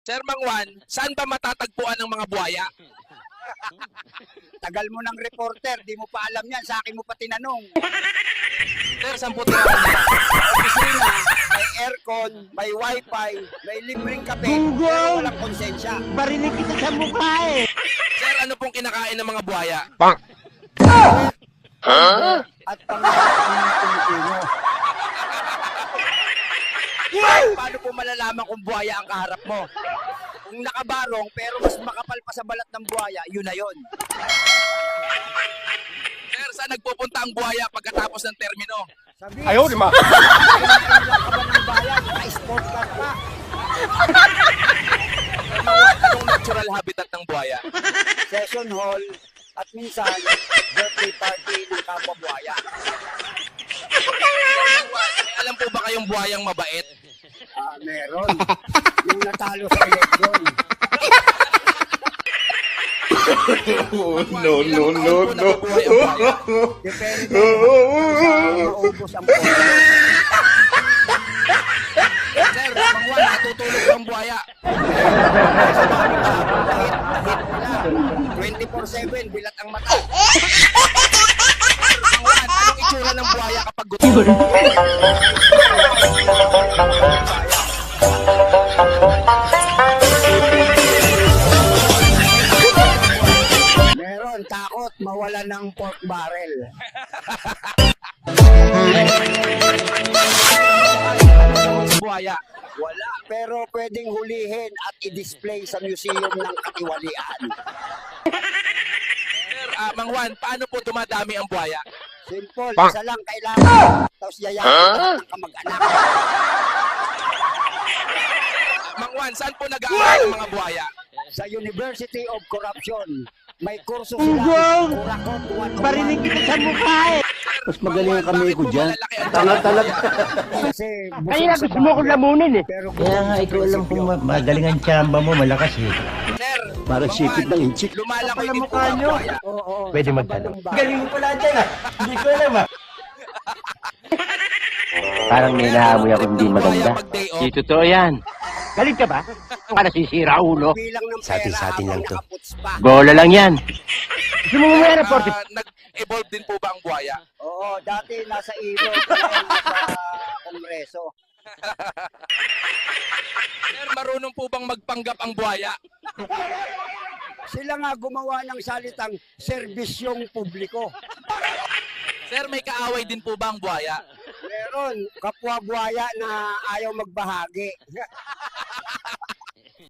Sir Mangwan, saan ba matatagpuan ng mga buhaya? Tagal mo ng reporter, di mo pa alam yan. Sa akin mo pa tinanong. Sir, saan po tirahan nila? Opisina, may aircon, may wifi, may libreng kape, pero walang konsensya. Barinig kita sa mukha eh. Sir, ano pong kinakain ng mga buhaya? At pangarap ng mga Pilipino. Paano po malalaman kung buhaya ang kaharap mo? Kung nakabarong pero mas makapal pa sa balat ng buhaya, yun na yun. Sir, saan nagpupunta ang buhaya pagkatapos ng termino? Sabi, Ayaw, di ma. Kailangan ka ba ng bayan? Naka-sport car pa. Anong natural habitat ng buhaya? Session hall, at minsan, birthday party ng kapwa buhaya. May alam po ba kayong buhayang mabait? Meron. Yung natalo sa eleksyon. No, no, no, no. Depende kung maubos ang pondo. Sir, Mangwan, natutulog ang buhaya. Hit nila. 24/7, bilat ang mata. Mangwan, anong itsura ng buhaya kapag gutom? Meron, takot, mawala ng pork barrel. Buhaya. Wala, pero pwedeng hulihin at i-display sa museum ng katiwalian. Sir, Mangwan, paano po dumadami ang buhaya? Simple, isa lang kailangan. Tapos yayakin ng kamag-anak. Mangwan, saan po nag-aaral ang mga buhaya? Sa University of Corruption, may kurso sila. Kurakot, Barinig kita sa mukha eh. Mas magaling ang kami ko dyan. Tanga talaga. Kasi Kaya gusto mo akong lamunin eh. Pero Kaya nga, ikaw alam kung magaling ang tsamba mo, malakas eh. Sir, Parang Mangwan, sipit ng inchik. lumalangoy Kapal din ang po mukha ang nyo. buhaya. Oo, Pwede sa magtanong. kabilang bahay. Galing mo pala dyan ah. Hindi ko alam ah. Parang may nahamoy ako hindi maganda. Pag day off, Di totoo yan. Galit ka ba? Ang nasisira ulo. Bilang ng Sa atin- pera sa atin lang habang to. nakaputs pa. Bola lang yan. Gusto mo mamaya report eh. nag-evolve din po ba ang buhaya? Oo, dati nasa ilog, ngayon nasa kongreso. Sir, marunong po bang magpanggap ang buhaya? Sila nga gumawa ng salitang serbisyong publiko. Sir, may kaaway din po ba ang buhaya? Meron, kapwa buhaya na ayaw magbahagi.